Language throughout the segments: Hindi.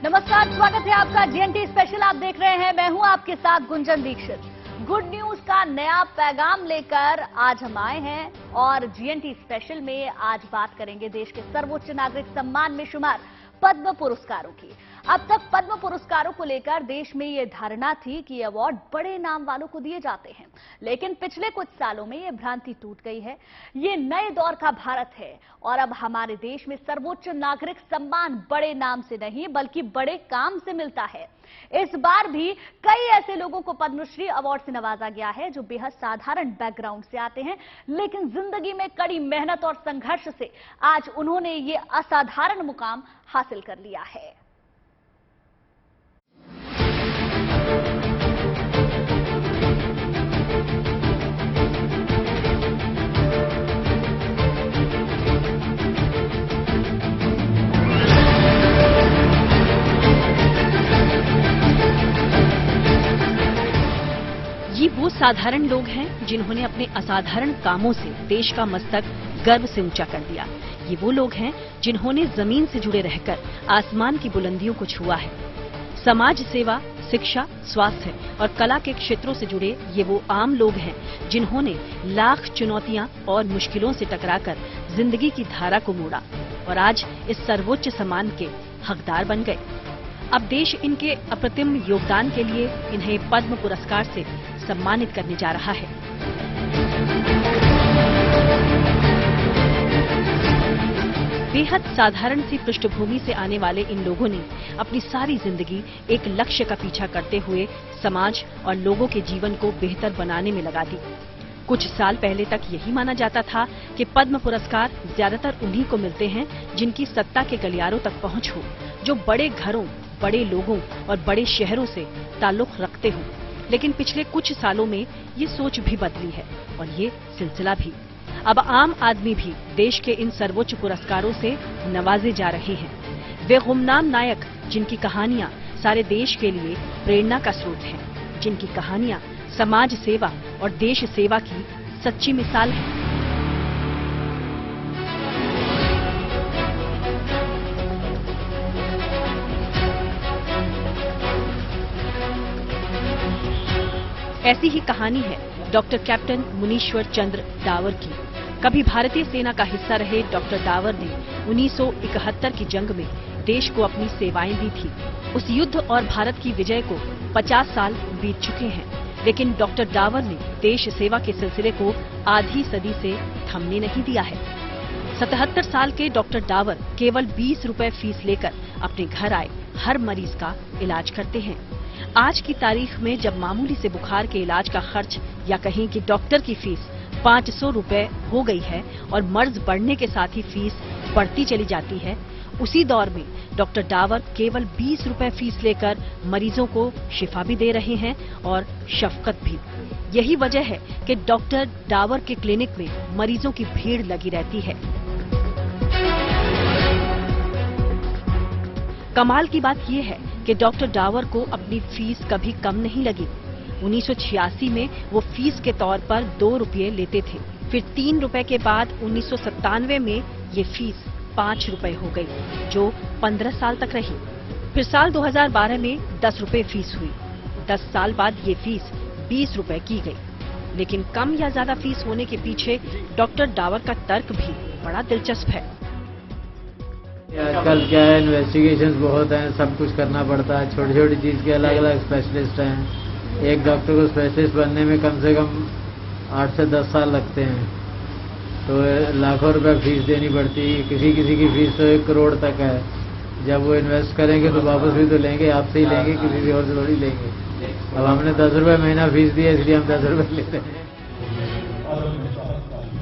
नमस्कार, स्वागत है आपका जीएनटी स्पेशल। आप देख रहे हैं, मैं हूं आपके साथ गुंजन दीक्षित। गुड न्यूज का नया पैगाम लेकर आज हम आए हैं और जीएनटी स्पेशल में आज बात करेंगे देश के सर्वोच्च नागरिक सम्मान में शुमार पद्म पुरस्कारों की। अब तक पद्म पुरस्कारों को लेकर देश में ये धारणा थी कि ये अवार्ड बड़े नाम वालों को दिए जाते हैं, लेकिन पिछले कुछ सालों में ये भ्रांति टूट गई है। ये नए दौर का भारत है और अब हमारे देश में सर्वोच्च नागरिक सम्मान बड़े नाम से नहीं बल्कि बड़े काम से मिलता है। इस बार भी कई ऐसे लोगों को पद्मश्री अवार्ड से नवाजा गया है जो बेहद साधारण बैकग्राउंड से आते हैं, लेकिन जिंदगी में कड़ी मेहनत और संघर्ष से आज उन्होंने ये असाधारण मुकाम हासिल कर लिया है। ये वो साधारण लोग हैं जिन्होंने अपने असाधारण कामों से देश का मस्तक गर्व से ऊंचा कर दिया। ये वो लोग हैं जिन्होंने जमीन से जुड़े रहकर आसमान की बुलंदियों को छुआ है। समाज सेवा, शिक्षा, स्वास्थ्य और कला के क्षेत्रों से जुड़े ये वो आम लोग हैं जिन्होंने लाख चुनौतियां और मुश्किलों से टकराकर जिंदगी की धारा को मोड़ा और आज इस सर्वोच्च सम्मान के हकदार बन गए। अब देश इनके अप्रतिम योगदान के लिए इन्हें पद्म पुरस्कार से सम्मानित करने जा रहा है। बेहद साधारण सी पृष्ठभूमि से आने वाले इन लोगों ने अपनी सारी जिंदगी एक लक्ष्य का पीछा करते हुए समाज और लोगों के जीवन को बेहतर बनाने में लगा दी। कुछ साल पहले तक यही माना जाता था कि पद्म पुरस्कार ज्यादातर उन्हीं को मिलते हैं जिनकी सत्ता के गलियारों तक पहुंच हो, जो बड़े घरों, बड़े लोगों और बड़े शहरों से ताल्लुक रखते हों। लेकिन पिछले कुछ सालों में ये सोच भी बदली है और ये सिलसिला भी। अब आम आदमी भी देश के इन सर्वोच्च पुरस्कारों से नवाजे जा रहे हैं। वे गुमनाम नायक जिनकी कहानियां सारे देश के लिए प्रेरणा का स्रोत हैं, जिनकी कहानियां समाज सेवा और देश सेवा की सच्ची मिसाल है। ऐसी ही कहानी है डॉक्टर कैप्टन मुनीश्वर चंद्र डावर की। कभी भारतीय सेना का हिस्सा रहे डॉक्टर डावर ने 1971 की जंग में देश को अपनी सेवाएं दी थी। उस युद्ध और भारत की विजय को 50 साल बीत चुके हैं, लेकिन डॉक्टर डावर ने देश सेवा के सिलसिले को आधी सदी से थमने नहीं दिया है। 77 साल के डॉक्टर डावर केवल 20 रुपए फीस लेकर अपने घर आए हर मरीज का इलाज करते हैं। आज की तारीख में जब मामूली से बुखार के इलाज का खर्च या कहीं कि डॉक्टर की फीस 500 रुपए हो गई है और मर्ज बढ़ने के साथ ही फीस बढ़ती चली जाती है, उसी दौर में डॉक्टर डावर केवल 20 रुपए फीस लेकर मरीजों को शिफा भी दे रहे हैं और शफकत भी। यही वजह है कि डॉक्टर डावर के क्लिनिक में मरीजों की भीड़ लगी रहती है। कमाल की बात यह है कि डॉक्टर डावर को अपनी फीस कभी कम नहीं लगी। 1986 में वो फीस के तौर पर 2 रुपये लेते थे। फिर 3 रुपए के बाद 1997 में ये फीस 5 रुपए हो गई, जो 15 साल तक रही। फिर साल 2012 में 10 रुपए फीस हुई। 10 साल बाद ये फीस 20 रुपए की गई। लेकिन कम या ज्यादा फीस होने के पीछे डॉक्टर डावर का तर्क भी बड़ा दिलचस्प है। आजकल क्या है, इन्वेस्टिगेशंस बहुत हैं, सब कुछ करना पड़ता है। छोटी छोटी चीज के अलग अलग स्पेशलिस्ट हैं। एक डॉक्टर को स्पेशलिस्ट बनने में कम से कम 8 से 10 साल लगते हैं, तो लाखों रुपए फीस देनी पड़ती है। किसी किसी की फीस तो 1 करोड़ तक है। जब वो इन्वेस्ट करेंगे तो वापस भी तो लेंगे, आपसे ही लेंगे, किसी भी और से थोड़ी लेंगे। अब हमने 10 रुपए महीना फीस दी है, इसलिए हम 10 रुपए लेते हैं।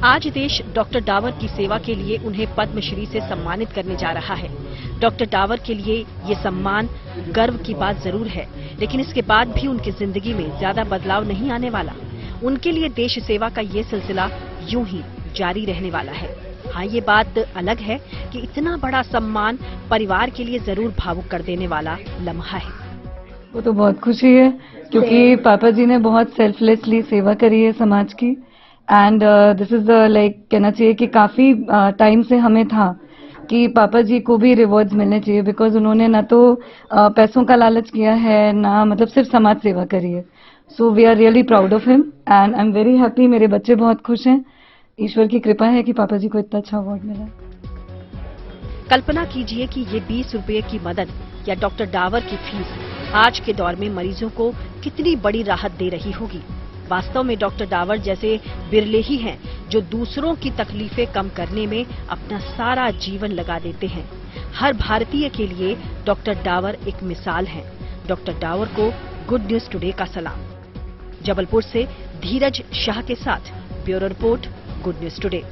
आज देश डॉक्टर डावर की सेवा के लिए उन्हें पद्मश्री से सम्मानित करने जा रहा है। डॉक्टर डावर के लिए ये सम्मान गर्व की बात जरूर है, लेकिन इसके बाद भी उनकी जिंदगी में ज्यादा बदलाव नहीं आने वाला। उनके लिए देश सेवा का ये सिलसिला यूं ही जारी रहने वाला है। हाँ, ये बात अलग है कि इतना बड़ा सम्मान परिवार के लिए जरूर भावुक कर देने वाला लम्हा है। वो तो बहुत खुशी है क्योंकि पापा जी ने बहुत सेल्फलेसली सेवा करी है समाज की। एंड दिस इज लाइक कहना चाहिए कि काफी टाइम से हमें था कि पापा जी को भी रिवॉर्ड्स मिलने चाहिए, बिकॉज उन्होंने ना तो पैसों का लालच किया है, ना मतलब सिर्फ समाज सेवा करी है। So we are really proud of him and I am very happy. मेरे बच्चे बहुत खुश हैं। ईश्वर की कृपा है कि पापा जी को इतना अच्छा अवार्ड मिला। कल्पना कीजिए कि ये 20 रुपए की मदद या डॉक्टर डावर की फीस आज के दौर में मरीजों को कितनी बड़ी राहत दे रही होगी। वास्तव में डॉक्टर डावर जैसे बिरले ही हैं जो दूसरों की तकलीफें कम करने में अपना सारा जीवन लगा देते हैं। हर भारतीय के लिए डॉक्टर डावर एक मिसाल है। डॉक्टर डावर को गुड न्यूज टुडे का सलाम। जबलपुर से धीरज शाह के साथ bureau report, good news today.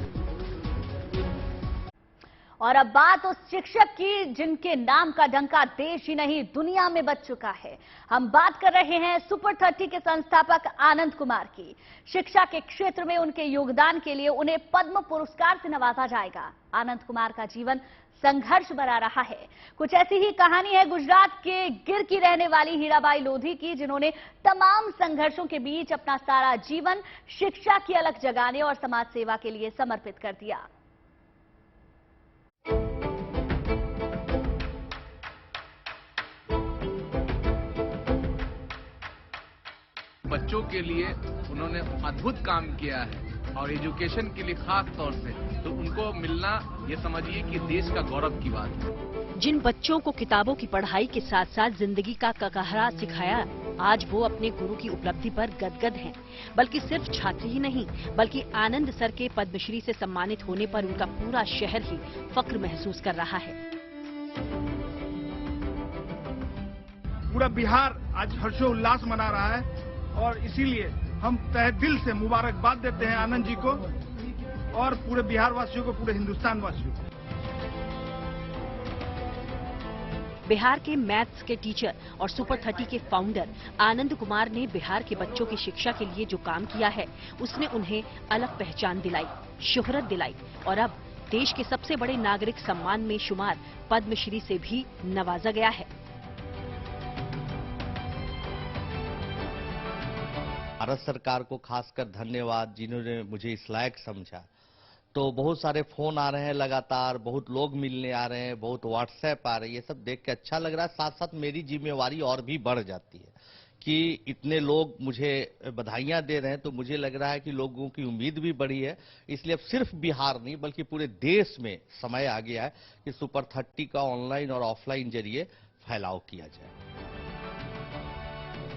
और अब बात उस शिक्षक की जिनके नाम का डंका देश ही नहीं दुनिया में बज चुका है। हम बात कर रहे हैं सुपर 30 के संस्थापक आनंद कुमार की। शिक्षा के क्षेत्र में उनके योगदान के लिए उन्हें पद्म पुरस्कार से नवाजा जाएगा। आनंद कुमार का जीवन संघर्ष भरा रहा है। कुछ ऐसी ही कहानी है गुजरात के गिर की रहने वाली हीराबाई लोधी की, जिन्होंने तमाम संघर्षों के बीच अपना सारा जीवन शिक्षा की अलख जगाने और समाज सेवा के लिए समर्पित कर दिया। बच्चों के लिए उन्होंने अद्भुत काम किया है और एजुकेशन के लिए खास तौर से तो उनको मिलना, ये समझिए कि देश का गौरव की बात है। जिन बच्चों को किताबों की पढ़ाई के साथ साथ जिंदगी का ककहरा सिखाया, आज वो अपने गुरु की उपलब्धि पर गदगद हैं। बल्कि सिर्फ छात्र ही नहीं, बल्कि आनंद सर के पद्मश्री से सम्मानित होने पर उनका पूरा शहर ही फक्र महसूस कर रहा है। पूरा बिहार आज हर्षोल्लास मना रहा है और इसीलिए हम तहे दिल से मुबारकबाद देते हैं आनंद जी को और पूरे बिहार वासियों को, पूरे हिंदुस्तान वासियों को। बिहार के मैथ्स के टीचर और सुपर 30 के फाउंडर आनंद कुमार ने बिहार के बच्चों की शिक्षा के लिए जो काम किया है, उसने उन्हें अलग पहचान दिलाई, शोहरत दिलाई और अब देश के सबसे बड़े नागरिक सम्मान में शुमार पद्मश्री से भी नवाजा गया है। भारत सरकार को खासकर धन्यवाद, जिन्होंने मुझे इस लायक समझा। तो बहुत सारे फोन आ रहे हैं लगातार, बहुत लोग मिलने आ रहे हैं, बहुत व्हाट्सएप आ रही है। ये सब देख के अच्छा लग रहा है। साथ साथ मेरी जिम्मेवारी और भी बढ़ जाती है कि इतने लोग मुझे बधाइयां दे रहे हैं, तो मुझे लग रहा है कि लोगों की उम्मीद भी बढ़ी है। इसलिए अब सिर्फ बिहार नहीं बल्कि पूरे देश में समय आ गया है कि सुपर 30 का ऑनलाइन और ऑफलाइन जरिए फैलाव किया जाए।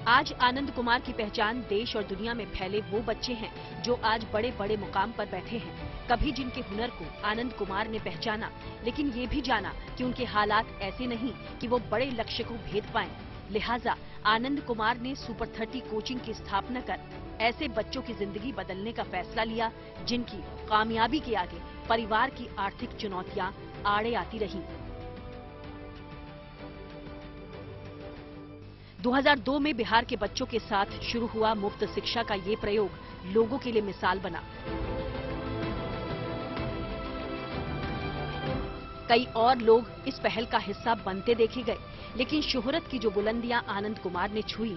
आज आनंद कुमार की पहचान देश और दुनिया में फैले वो बच्चे हैं जो आज बड़े बड़े मुकाम पर बैठे हैं। कभी जिनके हुनर को आनंद कुमार ने पहचाना, लेकिन ये भी जाना कि उनके हालात ऐसे नहीं कि वो बड़े लक्ष्य को भेद पाएं। लिहाजा आनंद कुमार ने सुपर 30 कोचिंग की स्थापना कर ऐसे बच्चों की जिंदगी बदलने का फैसला लिया जिनकी कामयाबी के आगे परिवार की आर्थिक चुनौतियां आड़े आती रही। 2002 में बिहार के बच्चों के साथ शुरू हुआ मुफ्त शिक्षा का ये प्रयोग लोगों के लिए मिसाल बना। कई और लोग इस पहल का हिस्सा बनते देखे गए, लेकिन शोहरत की जो बुलंदियां आनंद कुमार ने छुई,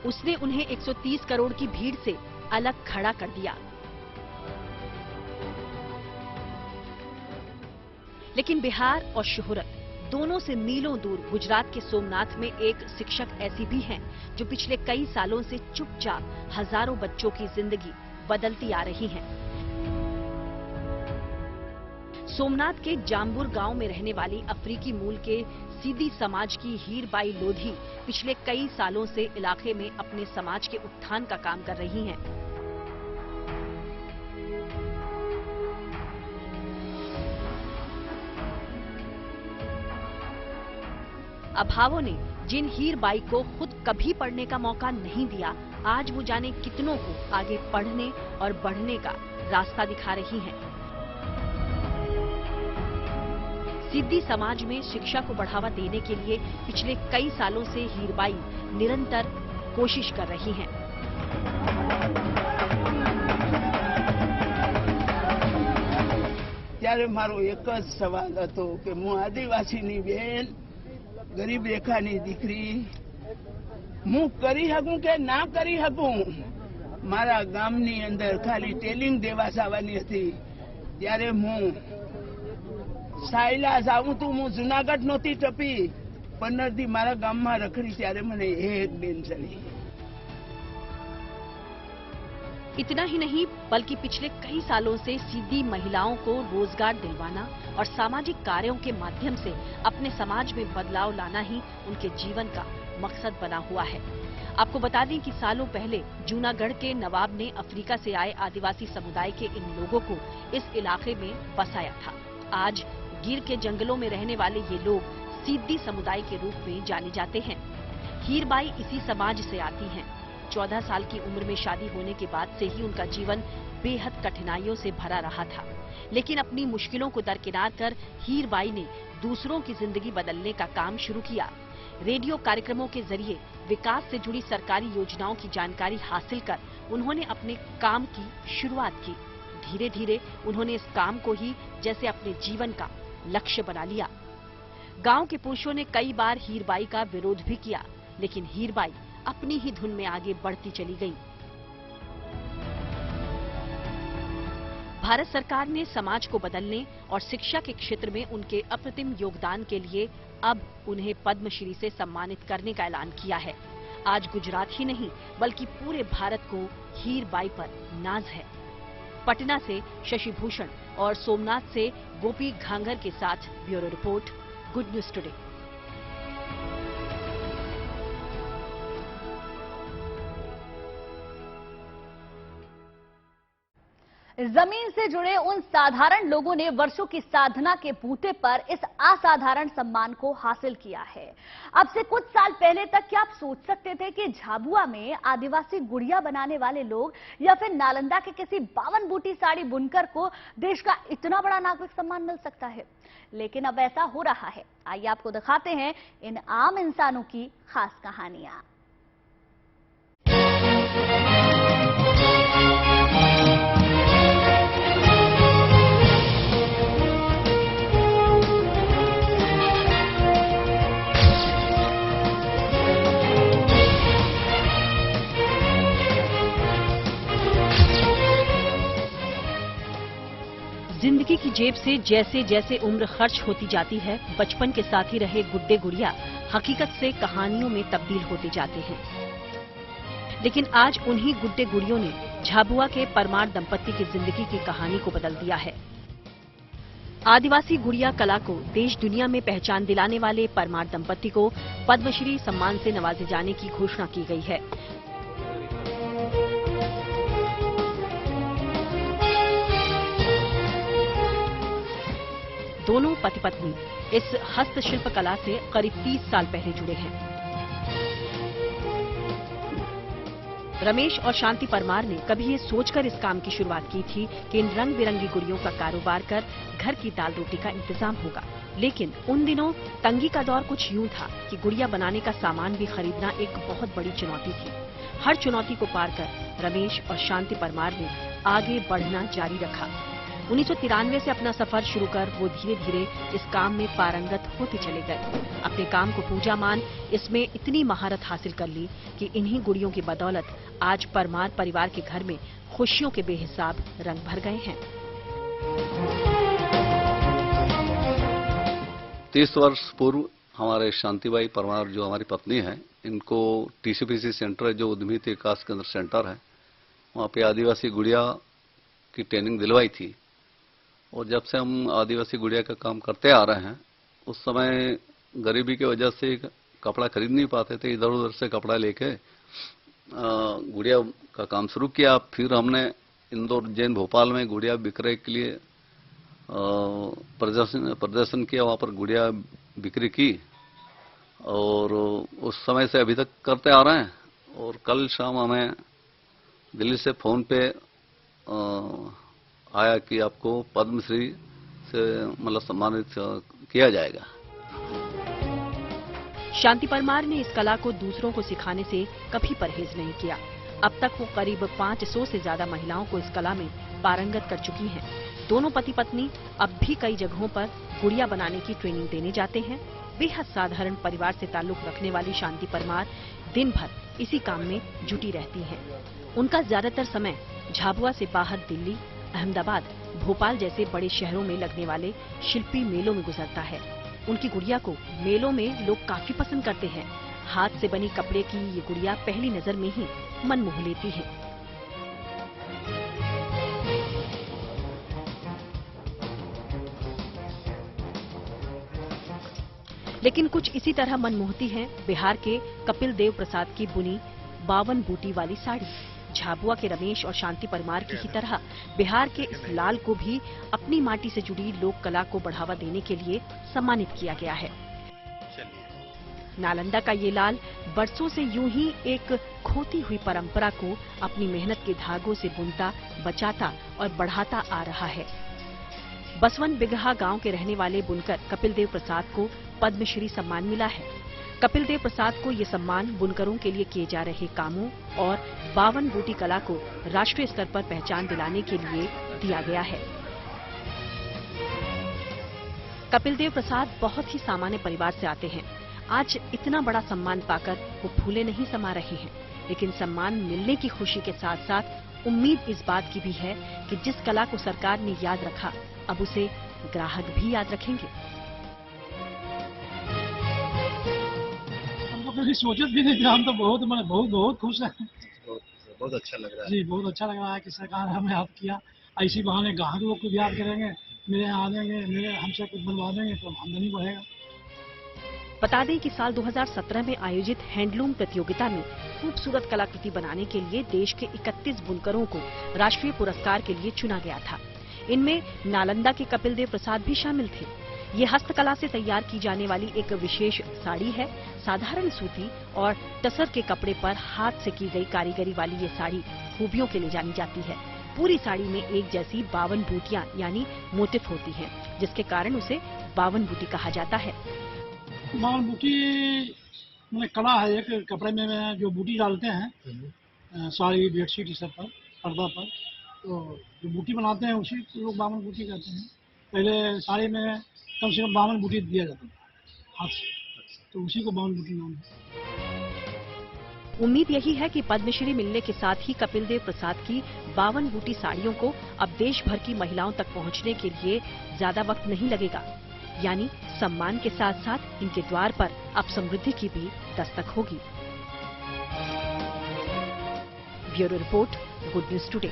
उसने उन्हें 130 करोड़ की भीड़ से अलग खड़ा कर दिया। लेकिन बिहार और शोहरत दोनों से मीलों दूर गुजरात के सोमनाथ में एक शिक्षक ऐसी भी हैं जो पिछले कई सालों से चुपचाप हजारों बच्चों की जिंदगी बदलती आ रही हैं। सोमनाथ के जाम्बुर गांव में रहने वाली अफ्रीकी मूल के सीधी समाज की हीरबाई लोधी पिछले कई सालों से इलाके में अपने समाज के उत्थान का काम कर रही हैं। अभावों ने जिन हीरबाई को खुद कभी पढ़ने का मौका नहीं दिया, आज वो जाने कितनों को आगे पढ़ने और बढ़ने का रास्ता दिखा रही हैं। सिद्धी समाज में शिक्षा को बढ़ावा देने के लिए पिछले कई सालों से हीरबाई निरंतर कोशिश कर रही हैं। ત્યારે મારો એક જ સવાલ હતો કે હું આદિવાસીની બેન, ગરીબ રેખાની દીકરી, હું કરી શકું કે ના કરી શકું? મારા ગામની અંદર ખાલી ટેલિંગ દેવાસ આવવાની હતી, ત્યારે હું સાયલા જાઉં તું હું જુનાગઢ નહોતી ટપી 15 દી મારા ગામમાં રખડી ત્યારે મને એક બેન ચડી। इतना ही नहीं बल्कि पिछले कई सालों से सीधी महिलाओं को रोजगार दिलवाना और सामाजिक कार्यों के माध्यम से अपने समाज में बदलाव लाना ही उनके जीवन का मकसद बना हुआ है। आपको बता दें कि सालों पहले जूनागढ़ के नवाब ने अफ्रीका से आए आदिवासी समुदाय के इन लोगों को इस इलाके में बसाया था। आज गिर के जंगलों में रहने वाले ये लोग सीधी समुदाय के रूप में जाने जाते हैं। हीरबाई इसी समाज से आती हैं। 14 साल की उम्र में शादी होने के बाद से ही उनका जीवन बेहद कठिनाइयों से भरा रहा था, लेकिन अपनी मुश्किलों को दरकिनार कर हीरबाई ने दूसरों की जिंदगी बदलने का काम शुरू किया। रेडियो कार्यक्रमों के जरिए विकास से जुड़ी सरकारी योजनाओं की जानकारी हासिल कर उन्होंने अपने काम की शुरुआत की। धीरे धीरे उन्होंने इस काम को ही जैसे अपने जीवन का लक्ष्य बना लिया। गांव के पुरुषों ने कई बार हीरबाई का विरोध भी किया, लेकिन हीरबाई अपनी ही धुन में आगे बढ़ती चली गई। भारत सरकार ने समाज को बदलने और शिक्षा के क्षेत्र में उनके अप्रतिम योगदान के लिए अब उन्हें पद्मश्री से सम्मानित करने का ऐलान किया है। आज गुजरात ही नहीं बल्कि पूरे भारत को हीरबाई पर नाज है। पटना से शशि भूषण और सोमनाथ से गोपी घांगर के साथ bureau report, good news today. जमीन से जुड़े उन साधारण लोगों ने वर्षों की साधना के बूते पर इस असाधारण सम्मान को हासिल किया है। अब से कुछ साल पहले तक क्या आप सोच सकते थे कि झाबुआ में आदिवासी गुड़िया बनाने वाले लोग या फिर नालंदा के किसी 52 बूटी साड़ी बुनकर को देश का इतना बड़ा नागरिक सम्मान मिल सकता है? लेकिन अब ऐसा हो रहा है। आइए आपको दिखाते हैं इन आम इंसानों की खास कहानियां। जिंदगी की जेब से जैसे जैसे उम्र खर्च होती जाती है, बचपन के साथ ही रहे गुड्डे गुड़िया हकीकत से कहानियों में तब्दील होते जाते हैं। लेकिन आज उन्हीं गुड्डे गुड़ियों ने झाबुआ के परमार दंपत्ति की जिंदगी की कहानी को बदल दिया है। आदिवासी गुड़िया कला को देश दुनिया में पहचान दिलाने वाले परमार दंपत्ति को पद्मश्री सम्मान से नवाजे जाने की घोषणा की गई है। दोनों पति पत्नी इस हस्तशिल्प कला से करीब 30 साल पहले जुड़े हैं। रमेश और शांति परमार ने कभी ये सोचकर इस काम की शुरुआत की थी कि इन रंग बिरंगी गुड़ियों का कारोबार कर घर की दाल रोटी का इंतजाम होगा। लेकिन उन दिनों तंगी का दौर कुछ यूं था कि गुड़िया बनाने का सामान भी खरीदना एक बहुत बड़ी चुनौती थी। हर चुनौती को पार कर रमेश और शांति परमार ने आगे बढ़ना जारी रखा। 1993 से अपना सफर शुरू कर वो धीरे धीरे इस काम में पारंगत होते चले गए। अपने काम को पूजा मान इसमें इतनी महारत हासिल कर ली कि इन्हीं गुड़ियों की बदौलत आज परमार परिवार के घर में खुशियों के बेहिसाब रंग भर गए हैं। 30 वर्ष पूर्व हमारे शांतिबाई परमार जो हमारी पत्नी है, इनको टीसीपीसी सेंटर जो उद्यमिता विकास केंद्र सेंटर है, वहाँ पे आदिवासी गुड़िया की ट्रेनिंग दिलवाई थी। और जब से हम आदिवासी गुड़िया का काम करते आ रहे हैं, उस समय गरीबी की वजह से कपड़ा खरीद नहीं पाते थे, इधर उधर से कपड़ा लेके गुड़िया का काम शुरू किया। फिर हमने इंदौर जैन भोपाल में गुड़िया विक्रय के लिए प्रदर्शन किया, वहाँ पर गुड़िया बिक्री की और उस समय से अभी तक करते आ रहे हैं। और कल शाम हमें दिल्ली से फोन पे आया कि आपको पद्मश्री से मतलब सम्मानित किया जाएगा। शांति परमार ने इस कला को दूसरों को सिखाने से कभी परहेज नहीं किया। अब तक वो करीब 500 से ज्यादा महिलाओं को इस कला में पारंगत कर चुकी हैं। दोनों पति पत्नी अब भी कई जगहों पर गुड़िया बनाने की ट्रेनिंग देने जाते हैं। बेहद साधारण परिवार से ताल्लुक रखने वाली शांति परमार दिन भर इसी काम में जुटी रहती हैं। उनका ज्यादातर समय झाबुआ से बाहर दिल्ली, अहमदाबाद, भोपाल जैसे बड़े शहरों में लगने वाले शिल्पी मेलों में गुजरता है। उनकी गुड़िया को मेलों में लोग काफी पसंद करते हैं। हाथ से बनी कपड़े की ये गुड़िया पहली नजर में ही मन मोह लेती है। लेकिन कुछ इसी तरह मन मोहती है बिहार के कपिल देव प्रसाद की बुनी 52 बूटी वाली साड़ी। झाबुआ के रमेश और शांति परमार की ही तरह बिहार के इस लाल को भी अपनी माटी से जुड़ी लोक कला को बढ़ावा देने के लिए सम्मानित किया गया है। नालंदा का ये लाल बरसों से यूं ही एक खोती हुई परंपरा को अपनी मेहनत के धागों से बुनता, बचाता और बढ़ाता आ रहा है। बसवन बिगहा गांव के रहने वाले बुनकर कपिल देव प्रसाद को पद्मश्री सम्मान मिला है। कपिल देव प्रसाद को ये सम्मान बुनकरों के लिए किए जा रहे कामों और 52 बूटी कला को राष्ट्रीय स्तर पर पहचान दिलाने के लिए दिया गया है। कपिल देव प्रसाद बहुत ही सामान्य परिवार से आते हैं। आज इतना बड़ा सम्मान पाकर वो फूले नहीं समा रहे हैं, लेकिन सम्मान मिलने की खुशी के साथ साथ उम्मीद इस बात की भी है कि जिस कला को सरकार ने याद रखा, अब उसे ग्राहक भी याद रखेंगे। हमको कभी सोचत भी नहीं था, हम तो बहुत खुश हैं। बहुत अच्छा लग रहा है जी, बहुत अच्छा लग रहा है कि सरकार हमें याद किया। ऐसी बहाने ग्राहक लोग को याद करेंगे, मेरे यहाँ आ जाएंगे, मेरे हमसे कुछ बनवा देंगे तो आमदनी बढ़ेगा। बता दें कि साल 2017 में आयोजित हैंडलूम प्रतियोगिता में खूबसूरत कलाकृति बनाने के लिए देश के 31 बुनकरों को राष्ट्रीय पुरस्कार के लिए चुना गया था। इनमें नालंदा के कपिल देव प्रसाद भी शामिल थे। ये हस्तकला से तैयार की जाने वाली एक विशेष साड़ी है। साधारण सूती और टसर के कपड़े पर हाथ से की गई कारीगरी वाली ये साड़ी खूबियों के लिए जानी जाती है। पूरी साड़ी में एक जैसी 52 बूटियां यानी मोटिफ होती हैं, जिसके कारण उसे 52 बूटी कहा जाता है। 52 बूटी मैंने कला है, एक कपड़े में जो बूटी डालते हैं साड़ी, बेडशीट, इस सब पर, पर्दा पर, तो जो बूटी बनाते हैं उसी को लोग 52 बूटी कहते हैं। पहले साड़ी में कम से कम 52 बूटी दिया जाता था हाथ से, तो उसी को 52 बूटी नाम है। उम्मीद यही है कि पद्मश्री मिलने के साथ ही कपिल देव प्रसाद की 52 बूटी साड़ियों को अब देश भर की महिलाओं तक पहुंचने के लिए ज्यादा वक्त नहीं लगेगा। यानी सम्मान के साथ साथ इनके द्वार पर अब समृद्धि की भी दस्तक होगी। Bureau report, good news today.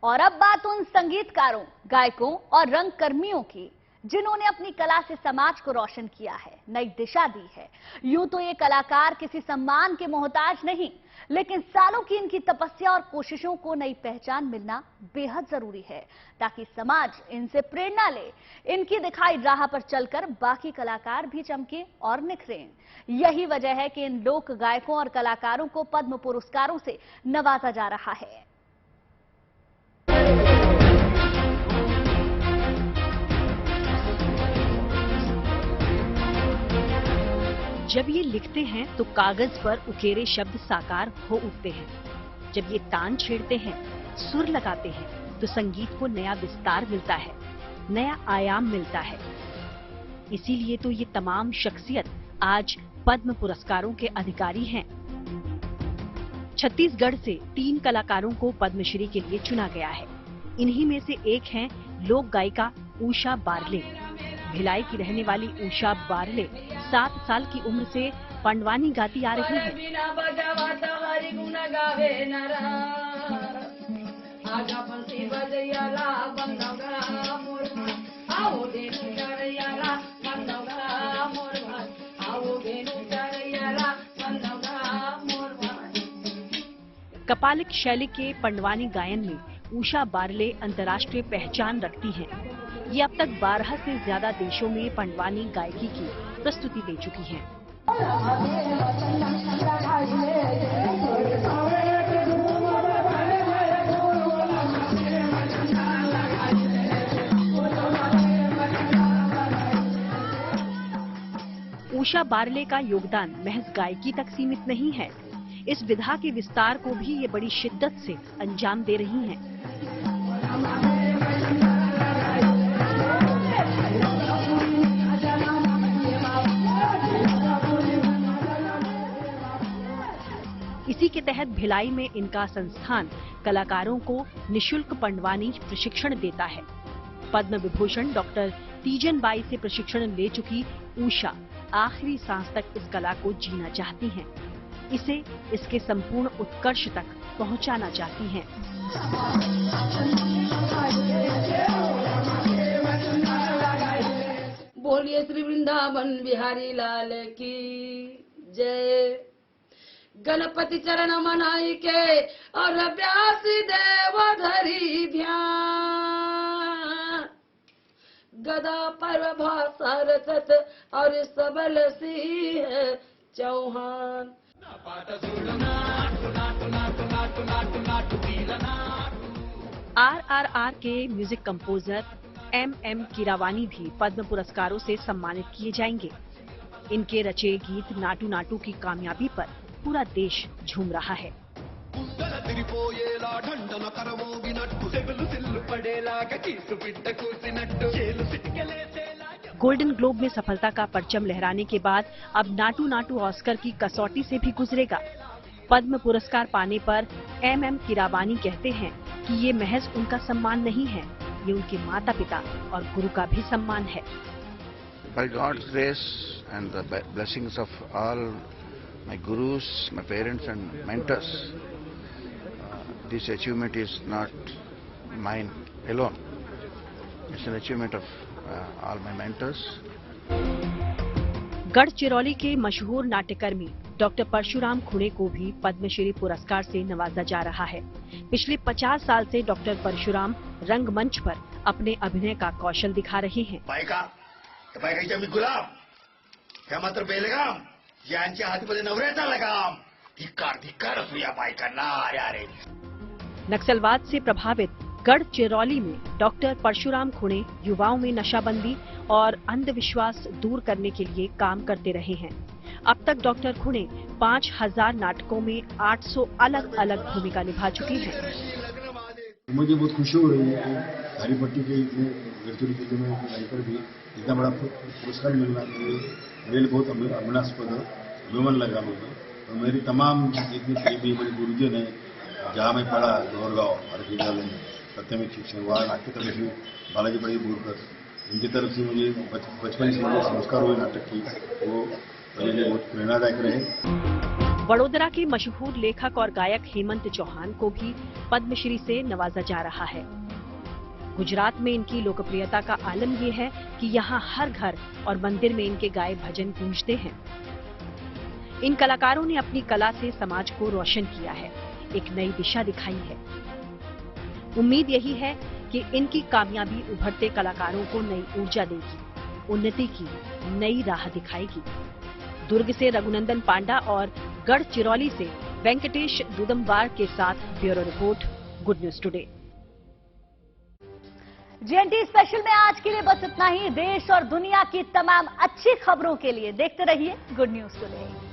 और अब बात उन संगीतकारों, गायकों और रंगकर्मियों की जिन्होंने अपनी कला से समाज को रोशन किया है, नई दिशा दी है। यूं तो ये कलाकार किसी सम्मान के मोहताज नहीं, लेकिन सालों की इनकी तपस्या और कोशिशों को नई पहचान मिलना बेहद जरूरी है, ताकि समाज इनसे प्रेरणा ले। इनकी दिखाई राह पर चलकर बाकी कलाकार भी चमके और निखरें। यही वजह है कि इन लोक गायकों और कलाकारों को पद्म पुरस्कारों से नवाजा जा रहा है। जब ये लिखते हैं तो कागज पर उकेरे शब्द साकार हो उठते हैं। जब ये तान छेड़ते हैं, सुर लगाते हैं, तो संगीत को नया विस्तार मिलता है, नया आयाम मिलता है। इसीलिए तो ये तमाम शख्सियत आज पद्म पुरस्कारों के अधिकारी हैं। छत्तीसगढ़ से 3 कलाकारों को पद्मश्री के लिए चुना गया है। इन्हीं में से एक हैं लोक गायिका उषा बारले। भिलाई की रहने वाली उषा बारले 7 साल की उम्र से पंडवानी गाती आ रही हैं। कपालिक शैली के पंडवानी गायन में उषा बारले अंतर्राष्ट्रीय पहचान रखती हैं। ये अब तक 12 से ज्यादा देशों में पंडवानी गायकी की प्रस्तुति दे चुकी हैं। उषा बारले का योगदान महज गायकी तक सीमित नहीं है। इस विधा के विस्तार को भी ये बड़ी शिद्दत से अंजाम दे रही हैं। इसी के तहत भिलाई में इनका संस्थान कलाकारों को निशुल्क पंडवानी प्रशिक्षण देता है। पद्म विभूषण डॉक्टर तीजन बाई से प्रशिक्षण ले चुकी उषा आखिरी सांस तक इस कला को जीना चाहती हैं। इसे इसके संपूर्ण उत्कर्ष तक पहुंचाना चाहती हैं। बोलिए श्री वृंदावन बिहारी लाल की जय। गणपति चरण मनाई के और व्यास देव धरी ध्यान। गदा पर सरसत और सबल सिंह चौहान। RRR के म्यूजिक कंपोजर MM कीरावानी भी पद्म पुरस्कारों से सम्मानित किए जाएंगे। इनके रचे गीत नाटू नाटू की कामयाबी पर पूरा देश झूम रहा है। गोल्डन ग्लोब में सफलता का परचम लहराने के बाद अब नाटू नाटू ऑस्कर की कसौटी से भी गुजरेगा। पद्म पुरस्कार पाने पर MM कीरावानी कहते हैं कि ये महज उनका सम्मान नहीं है, ये उनके माता पिता और गुरु का भी सम्मान है। By God's grace and the blessings of all my gurus, my parents and mentors, this achievement is not mine alone. It's an achievement of all my mentors. Gadchiroli के मशहूर नाट्यकर्मी डॉक्टर परशुराम खुणे को भी पद्मश्री पुरस्कार से नवाजा जा रहा है। पिछले 50 साल से डॉक्टर परशुराम रंगमंच पर अपने अभिनय का कौशल दिखा रहे हैं। बायकाच्या मी गुलाम त्या मात्र बेलगाम यांच्या हातीमध्ये नवऱ्याचा लगाम। धिक्कार असू या बायकांना। अरे नक्सलवाद से प्रभावित गढ़चिरौली में डॉक्टर परशुराम खुणे युवाओं में नशाबंदी और अंधविश्वास दूर करने के लिए काम करते रहे हैं। अब तक डॉक्टर खुणे 5000 नाटकों में 800 अलग अलग भूमिका निभा चुके हैं। मुझे बहुत खुशी हो रही है कि हरिपट्टी के गढ़चिरौली जिले में यहीं पर भी इतना बड़ा पुरस्कार मिलना मेरे लिए बहुत अभिमानास्पद अभिमान लगा मुझे। और मेरी तमाम जितनी प्रेमी मेरे गुरुजन है, जहाँ मैं पढ़ा गौरगांव और विद्यालय में प्राथमिक शिक्षण, वहाँ नाट्य कलेक्टर बालाजी बड़ी बोरकर, इनकी तरफ से मुझे बचपन से जो संस्कार हुए नाटक की, वो मेरे लिए बहुत प्रेरणादायक रहे। वडोदरा के मशहूर लेखक और गायक हेमंत चौहान को भी पद्मश्री से नवाजा जा रहा है। गुजरात में इनकी लोकप्रियता का आलम ये है कि यहाँ हर घर और मंदिर में इनके गाए भजन गूंजते हैं। इन कलाकारों ने अपनी कला से समाज को रोशन किया है, एक नई दिशा दिखाई है। उम्मीद यही है कि इनकी कामयाबी उभरते कलाकारों को नई ऊर्जा देगी, उन्नति की नई राह दिखाएगी। दुर्ग से रघुनंदन पांडा और गढ़चिरौली से वेंकटेश दुदम्बार के साथ bureau report, good news today. GNT special में आज के लिए बस इतना ही। देश और दुनिया की तमाम अच्छी खबरों के लिए देखते रहिए गुड न्यूज टुडे।